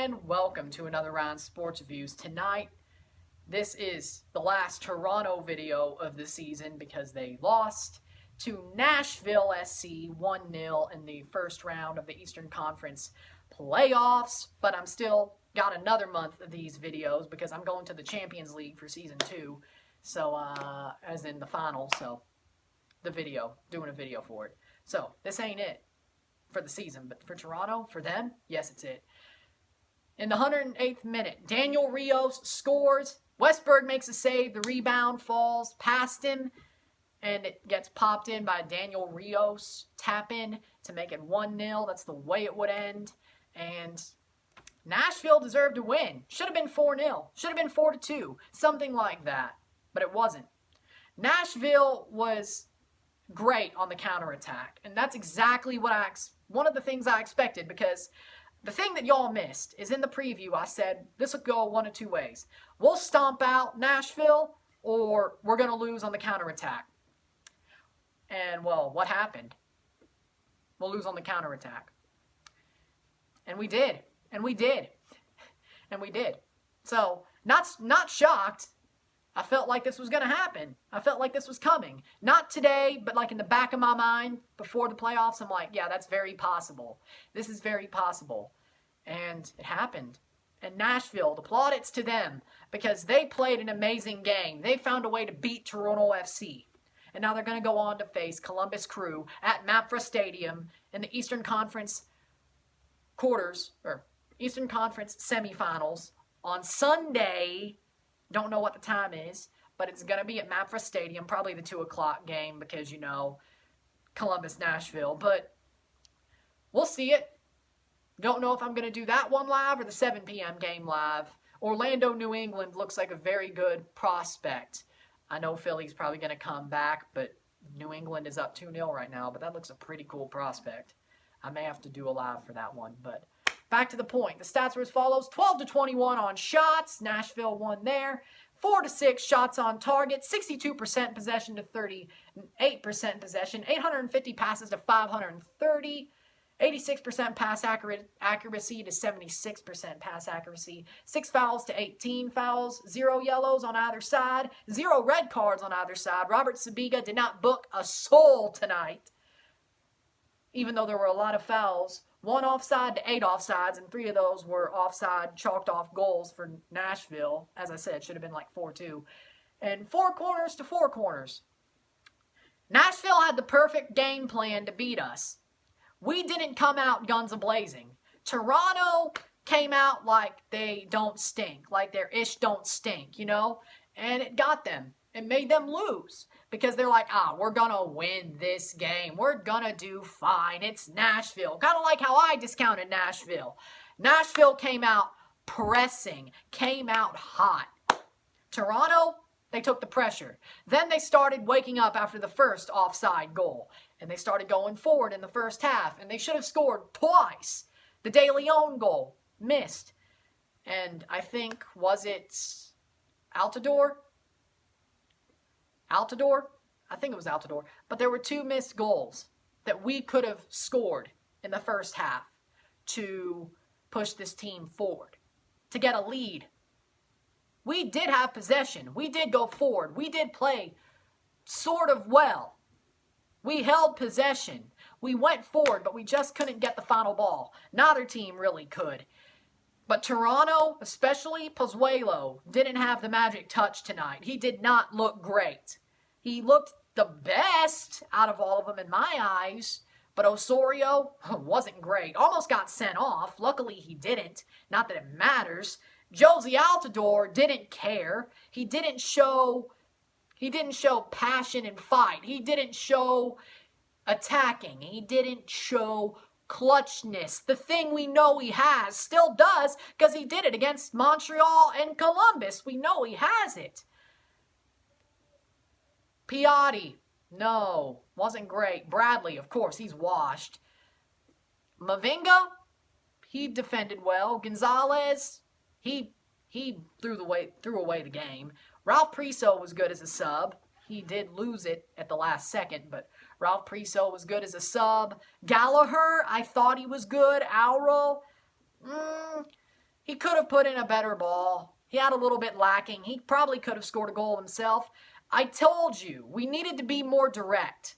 and welcome to another round of Sports Reviews. Tonight, this is the last Toronto video of the season because they lost to Nashville SC 1-0 in the first round of the Eastern Conference playoffs. But I'm still got another month of these videos because I'm going to the Champions League for Season 2. So, as in the final, so the video, doing a video for it. So, this ain't it for the season, but for Toronto, for them, yes, it's it. In the 108th minute, Daniel Rios scores. Westberg makes a save. The rebound falls past him, and it gets popped in by Daniel Rios. Tap in to make it 1-0. That's the way it would end. And Nashville deserved to win. Should have been 4-0. Should have been 4-2. Something like that. But it wasn't. Nashville was great on the counterattack. And that's exactly what one of the things I expected, because the thing that y'all missed is in the preview I said this will go one of two ways. We'll stomp out Nashville or we're going to lose on the counterattack. And, well, what happened? We'll lose on the counterattack. And we did. And we did. And we did. So, not shocked. I felt like this was going to happen. I felt like this was coming. Not today, but like in the back of my mind before the playoffs, I'm like, yeah, that's very possible. This is very possible. And it happened. And Nashville, the plaudits to them, because they played an amazing game. They found a way to beat Toronto FC. And now they're going to go on to face Columbus Crew at MAPFRA Stadium in the Eastern Conference Eastern Conference semifinals on Sunday. Don't know what the time is, but it's going to be at MAPFRA Stadium, probably the 2 o'clock game because, you know, Columbus, Nashville. But we'll see it. Don't know if I'm going to do that one live or the 7 p.m. game live. Orlando, New England looks like a very good prospect. I know Philly's probably going to come back, but New England is up 2-0 right now, but that looks a pretty cool prospect. I may have to do a live for that one, but back to the point. The stats were as follows. 12-21 on shots. Nashville won there. 4-6 shots on target. 62% possession to 38% possession. 850 passes to 530. 86% pass accuracy to 76% pass accuracy. 6 fouls to 18 fouls. 0 yellows on either side. 0 red cards on either side. Robert Sabiga did not book a soul tonight, even though there were a lot of fouls. 1 offside to 8 offsides, and 3 of those were offside, chalked off goals for Nashville. As I said, should have been like 4-2. And 4 corners to 4 corners. Nashville had the perfect game plan to beat us. We didn't come out guns a-blazing. Toronto came out like they don't stink, like their ish don't stink, you know? And it got them. It made them lose because they're like, we're going to win this game. We're going to do fine. It's Nashville. Kind of like how I discounted Nashville. Nashville came out pressing, came out hot. Toronto, they took the pressure. Then they started waking up after the first offside goal. And they started going forward in the first half. And they should have scored twice. The De Leon goal, missed. And I think, was it Altidore? I think it was Altidore. But there were 2 missed goals that we could have scored in the first half to push this team forward, to get a lead. We did have possession. We did go forward. We did play sort of well. We held possession. We went forward, but we just couldn't get the final ball. Neither team really could. But Toronto, especially Pozuelo, didn't have the magic touch tonight. He did not look great. He looked the best out of all of them in my eyes. But Osorio wasn't great. Almost got sent off. Luckily, he didn't. Not that it matters. Josie Altidore didn't care. He didn't show passion and fight. He didn't show attacking. He didn't show clutchness. The thing we know he has, still does, because he did it against Montreal and Columbus. We know he has it. Piatti, no, wasn't great. Bradley, of course, he's washed. Mavinga, he defended well. Gonzalez, he threw away the game. Ralph Priso was good as a sub. He did lose it at the last second, but Ralph Priso was good as a sub. Gallagher, I thought he was good. Auro, He could have put in a better ball. He had a little bit lacking. He probably could have scored a goal himself. I told you, we needed to be more direct.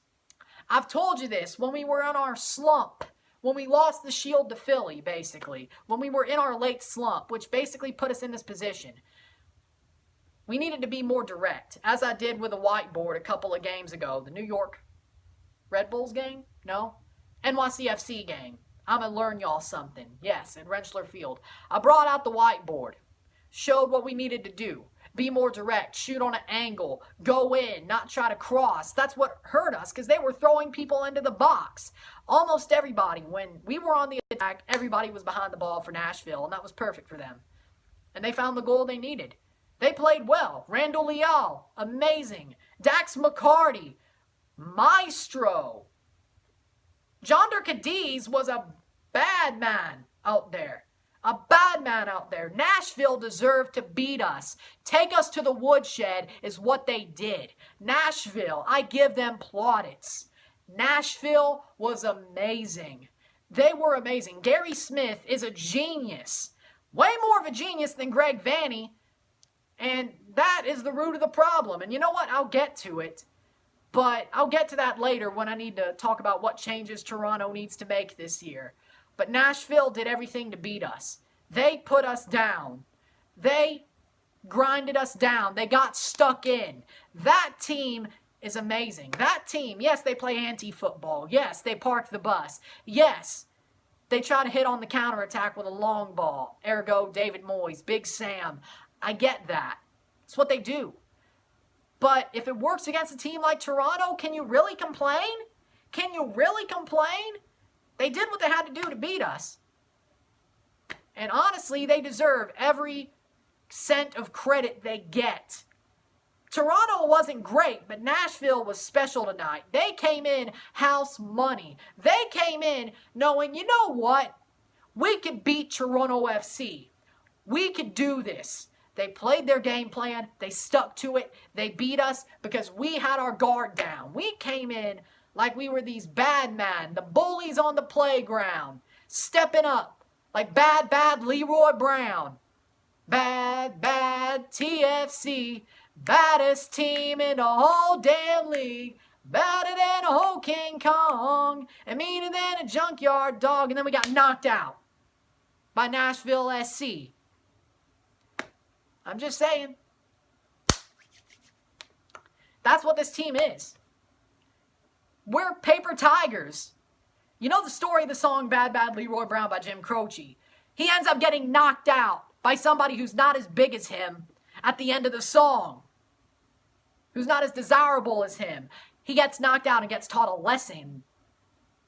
I've told you this when we were in our slump, when we lost the Shield to Philly, basically, when we were in our late slump, which basically put us in this position. We needed to be more direct, as I did with a whiteboard a couple of games ago. The New York Red Bulls game? No? NYCFC game. I'm going to learn y'all something. Yes, in Rentschler Field. I brought out the whiteboard, showed what we needed to do. Be more direct, shoot on an angle, go in, not try to cross. That's what hurt us because they were throwing people into the box. Almost everybody, when we were on the attack, everybody was behind the ball for Nashville, and that was perfect for them. And they found the goal they needed. They played well. Randall Leal, amazing. Dax McCarty, maestro. Jonder Cadiz was a bad man out there. A bad man out there. Nashville deserved to beat us. Take us to the woodshed is what they did. Nashville, I give them plaudits. Nashville was amazing. They were amazing. Gary Smith is a genius. Way more of a genius than Greg Vanney. And that is the root of the problem. And you know what? I'll get to it. But I'll get to that later when I need to talk about what changes Toronto needs to make this year. But Nashville did everything to beat us. They put us down. They grinded us down. They got stuck in. That team is amazing. That team, yes, they play anti-football. Yes, they park the bus. Yes, they try to hit on the counterattack with a long ball. Ergo, David Moyes, Big Sam. I get that. It's what they do. But if it works against a team like Toronto, can you really complain? Can you really complain? They did what they had to do to beat us. And honestly, they deserve every cent of credit they get. Toronto wasn't great, but Nashville was special tonight. They came in house money. They came in knowing, you know what? We could beat Toronto FC. We could do this. They played their game plan. They stuck to it. They beat us because we had our guard down. We came in like we were these bad men, the bullies on the playground, stepping up like bad Leroy Brown. Bad TFC, baddest team in the whole damn league. Badder than a whole King Kong and meaner than a junkyard dog. And then we got knocked out by Nashville SC. I'm just saying. That's what this team is. We're paper tigers. You know the story of the song Bad Leroy Brown by Jim Croce. He ends up getting knocked out by somebody who's not as big as him at the end of the song. Who's not as desirable as him. He gets knocked out and gets taught a lesson.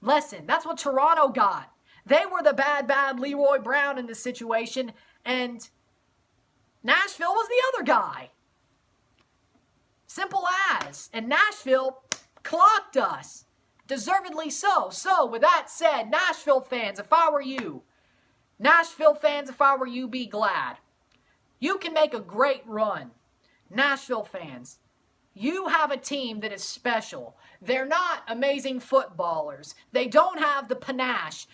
That's what Toronto got. They were the bad Leroy Brown in this situation, and Nashville was the other guy. Simple as. And Nashville clocked us. Deservedly so. So, with that said, Nashville fans, if I were you, be glad. You can make a great run. Nashville fans, you have a team that is special. They're not amazing footballers. They don't have the panache,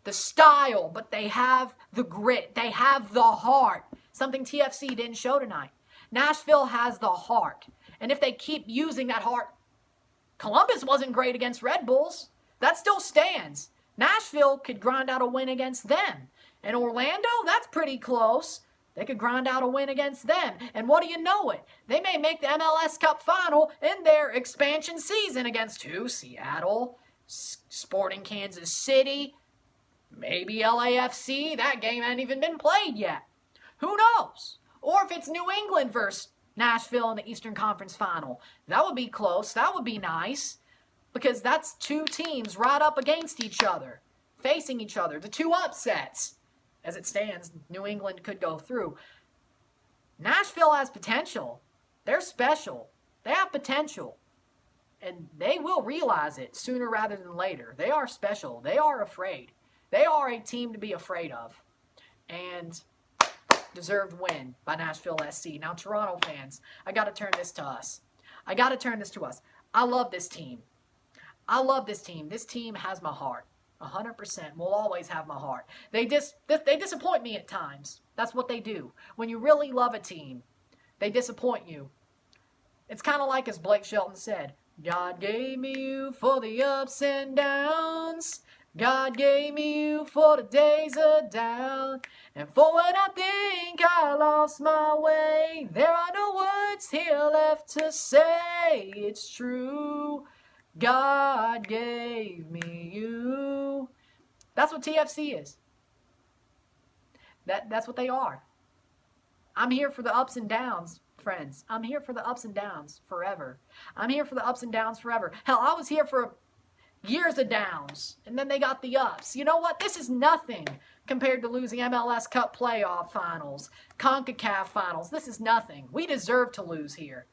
the style, but they have the grit. They have the heart. Something TFC didn't show tonight. Nashville has the heart. And if they keep using that heart, Columbus wasn't great against Red Bulls. That still stands. Nashville could grind out a win against them. And Orlando, that's pretty close. They could grind out a win against them. And what do you know it? They may make the MLS Cup final in their expansion season against who? Seattle, Sporting Kansas City, maybe LAFC. That game hasn't even been played yet. Who knows? Or if it's New England versus Nashville in the Eastern Conference Final. That would be close. That would be nice. Because that's two teams right up against each other. Facing each other. The two upsets. As it stands, New England could go through. Nashville has potential. They're special. They have potential. And they will realize it sooner rather than later. They are special. They are afraid. They are a team to be afraid of. And deserved win by Nashville SC. Now, Toronto fans, I got to turn this to us. I love this team. This team has my heart. 100%. Will always have my heart. They disappoint me at times. That's what they do. When you really love a team, they disappoint you. It's kind of like, as Blake Shelton said, God gave me you for the ups and downs. God gave me you for the days of doubt. And for when I think I lost my way, there are no words here left to say. It's true. God gave me you. That's what TFC is. That's what they are. I'm here for the ups and downs, friends. I'm here for the ups and downs forever. I'm here for the ups and downs forever. Hell, I was here for years of downs, and then they got the ups. You know what? This is nothing compared to losing MLS Cup playoff finals, CONCACAF finals. This is nothing. We deserve to lose here.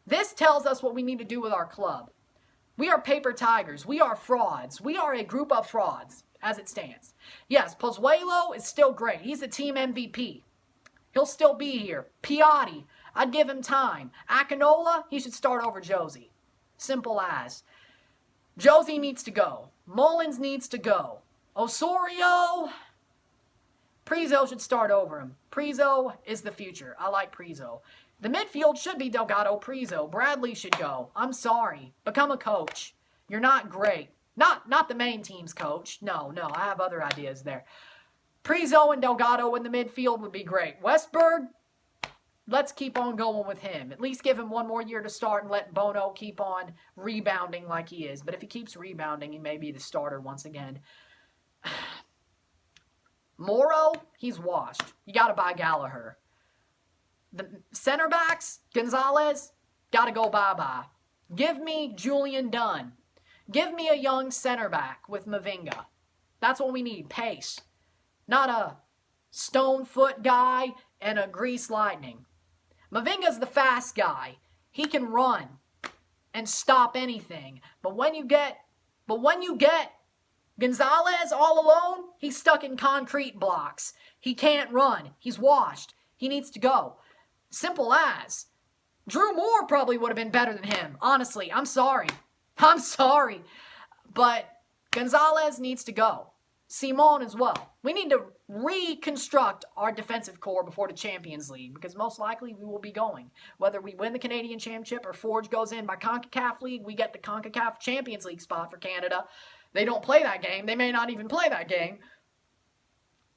This tells us what we need to do with our club. We are paper tigers. We are frauds. We are a group of frauds, as it stands. Yes, Pozuelo is still great. He's a team MVP. He'll still be here. Piatti, I'd give him time. Akinola, he should start over Josie. Simple as. Josie needs to go. Mullins needs to go. Osorio, Prizo should start over him. Prizo is the future. I like Prizo. The midfield should be Delgado, Prizo. Bradley should go. I'm sorry. Become a coach. You're not great. Not the main team's coach. No, I have other ideas there. Prizo and Delgado in the midfield would be great. Westberg, let's keep on going with him. At least give him one more year to start and let Bono keep on rebounding like he is. But if he keeps rebounding, he may be the starter once again. Morrow, he's washed. You got to buy Gallagher. The center backs, Gonzalez, got to go bye-bye. Give me Julian Dunn. Give me a young center back with Mavinga. That's what we need, pace. Not a stone foot guy and a grease lightning. Mavinga's the fast guy. He can run and stop anything. But when you get Gonzalez all alone, he's stuck in concrete blocks. He can't run. He's washed. He needs to go. Simple as. Drew Moore probably would have been better than him. Honestly, I'm sorry. But Gonzalez needs to go. Simon as well. We need to reconstruct our defensive core before the Champions League, because most likely we will be going. Whether we win the Canadian Championship or Forge goes in by CONCACAF League, we get the CONCACAF Champions League spot for Canada. They don't play that game. They may not even play that game.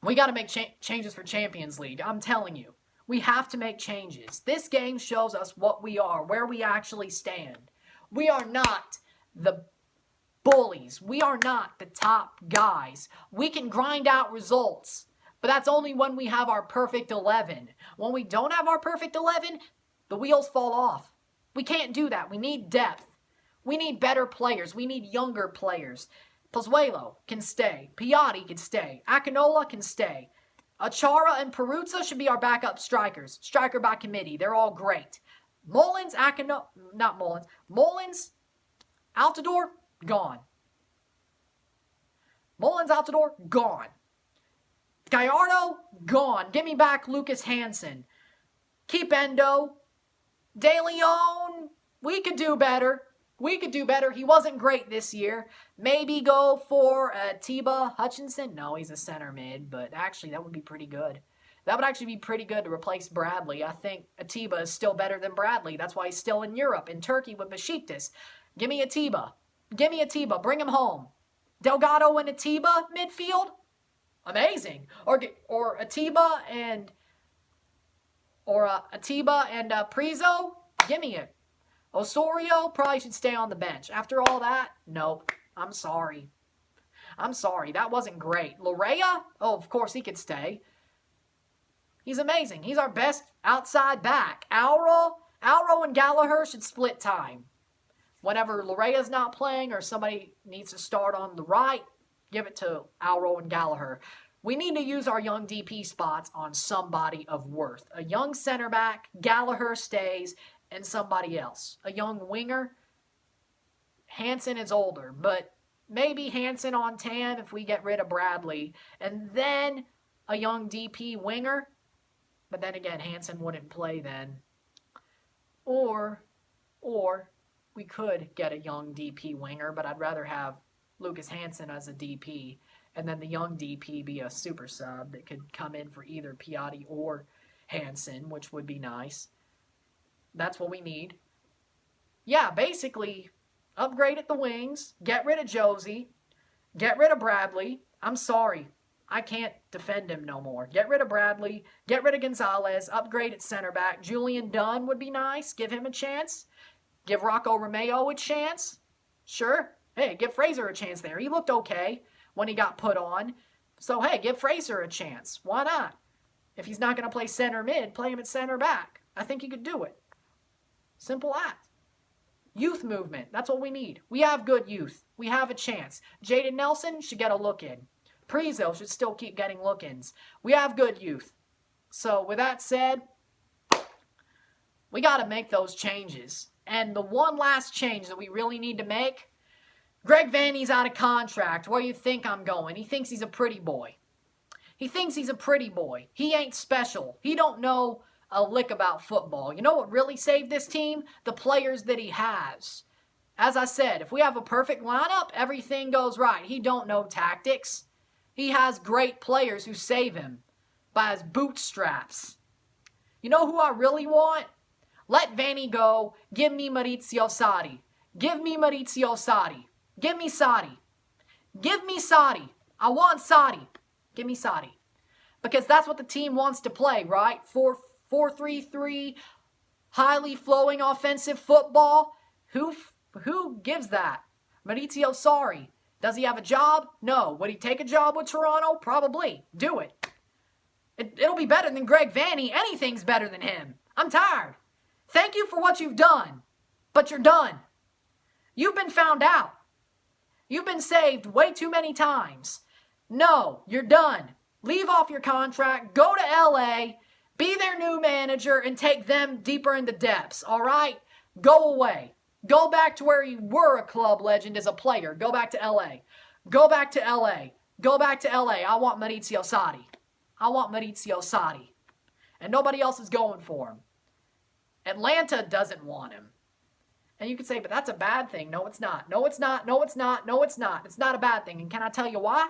We got to make changes for Champions League. I'm telling you. We have to make changes. This game shows us what we are, where we actually stand. We are not the bullies. We are not the top guys. We can grind out results, but that's only when we have our perfect 11. When we don't have our perfect 11, the wheels fall off. We can't do that. We need depth. We need better players. We need younger players. Pozuelo can stay. Piatti can stay. Akinola can stay. Achara and Peruzza should be our backup strikers. Striker by committee. They're all great. Mullins, Altidore, gone. Mullins, Altidore, gone. Gallardo, gone. Give me back Lucas Hansen. Keep Endo. De Leon, we could do better. He wasn't great this year. Maybe go for Atiba Hutchinson. No, he's a center mid, but actually that would be pretty good. That would actually be pretty good to replace Bradley. I think Atiba is still better than Bradley. That's why he's still in Europe, in Turkey with Besiktas. Give me Atiba. Bring him home. Delgado and Atiba midfield? Amazing. Or Atiba and Prizo? Give me it. Osorio probably should stay on the bench. After all that, nope. I'm sorry. That wasn't great. Larea? Oh, of course he could stay. He's amazing. He's our best outside back. Alro and Gallagher should split time. Whenever Larea's not playing or somebody needs to start on the right, give it to Alro and Gallagher. We need to use our young DP spots on somebody of worth. A young center back, Gallagher stays, and somebody else. A young winger. Hansen is older, but maybe Hansen on 10 if we get rid of Bradley. And then a young DP winger. But then again, Hansen wouldn't play then. Or we could get a young DP winger, but I'd rather have Lucas Hansen as a DP, and then the young DP be a super sub that could come in for either Piatti or Hansen, which would be nice. That's what we need. Yeah, basically, upgrade at the wings, get rid of Josie, get rid of Bradley. I'm sorry. I can't defend him no more. Get rid of Bradley. Get rid of Gonzalez. Upgrade at center back. Julian Dunn would be nice. Give him a chance. Give Rocco Romeo a chance. Sure. Hey, give Fraser a chance there. He looked okay when he got put on. So, hey, give Fraser a chance. Why not? If he's not going to play center mid, play him at center back. I think he could do it. Simple as. Youth movement. That's what we need. We have good youth. We have a chance. Jaden Nelson should get a look in. Prizo should still keep getting look-ins. We have good youth. So with that said, we got to make those changes. And the one last change that we really need to make, Greg Vanney's out of contract. Where do you think I'm going? He thinks he's a pretty boy. He thinks he's a pretty boy. He ain't special. He don't know a lick about football. You know what really saved this team? The players that he has. As I said, if we have a perfect lineup, everything goes right. He don't know tactics. He has great players who save him by his bootstraps. You know who I really want? Let Vanney go. Give me Maurizio Sarri. Give me Maurizio Sarri. Give me Sarri. Give me Sarri. I want Sarri. Give me Sarri. Because that's what the team wants to play, right? 4-3-3, highly flowing offensive football. Who gives that? Maurizio Sarri. Does he have a job? No. Would he take a job with Toronto? Probably. Do it. It'll be better than Greg Vanney. Anything's better than him. I'm tired. Thank you for what you've done, but you're done. You've been found out. You've been saved way too many times. No, you're done. Leave off your contract. Go to LA. Be their new manager and take them deeper in the depths, all right? Go away. Go back to where you were a club legend as a player. Go back to LA. Go back to LA. Go back to LA. I want Maurizio Sarri. I want Maurizio Sarri. And nobody else is going for him. Atlanta doesn't want him. And you could say, but that's a bad thing. No, it's not. No, it's not. No, it's not. No, it's not. It's not a bad thing. And can I tell you why?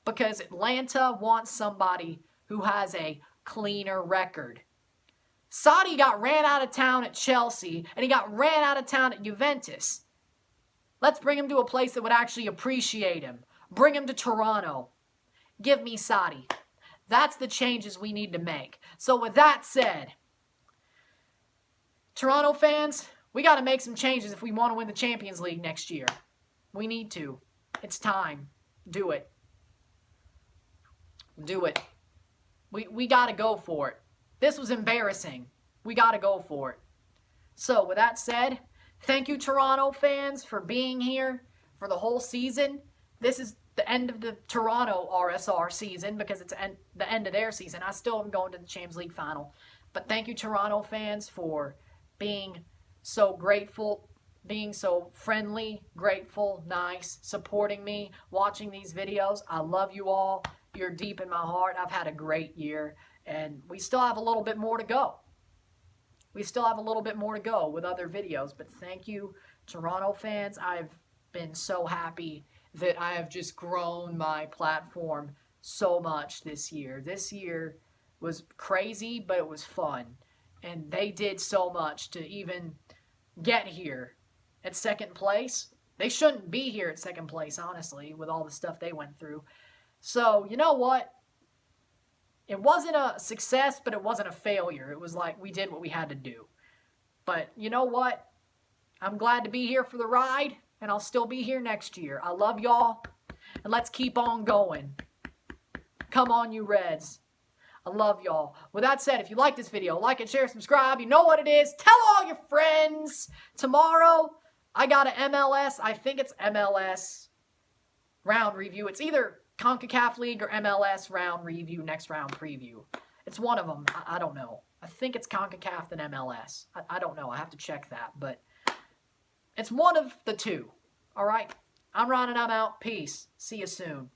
Because Atlanta wants somebody who has a cleaner record. Sarri got ran out of town at Chelsea, and he got ran out of town at Juventus. Let's bring him to a place that would actually appreciate him. Bring him to Toronto. Give me Sarri. That's the changes we need to make. So with that said, Toronto fans, we got to make some changes if we want to win the Champions League next year. We need to. It's time. Do it. Do it. We got to go for it. This was embarrassing. We got to go for it. So, with that said, thank you, Toronto fans, for being here for the whole season. This is the end of the Toronto RSR season because it's the end of their season. I still am going to the Champions League final. But thank you, Toronto fans, for being so grateful, being so friendly, grateful, nice, supporting me, watching these videos. I love you all. You're deep in my heart. I've had a great year. And we still have a little bit more to go. We still have a little bit more to go with other videos. But thank you, Toronto fans. I've been so happy that I have just grown my platform so much this year. This year was crazy, but it was fun. And they did so much to even get here at second place. They shouldn't be here at second place, honestly, with all the stuff they went through. So, you know what? It wasn't a success, but it wasn't a failure. It was like we did what we had to do. But you know what? I'm glad to be here for the ride, and I'll still be here next year. I love y'all, and let's keep on going. Come on, you Reds. I love y'all. With that said, if you like this video, like it, share, subscribe. You know what it is. Tell all your friends. Tomorrow, I got an MLS. I think it's MLS round review. It's either CONCACAF League or MLS round review, next round preview. It's one of them. I don't know. I think it's CONCACAF than MLS. I don't know. I have to check that. But it's one of the two. All right? I'm Ron and I'm out. Peace. See you soon.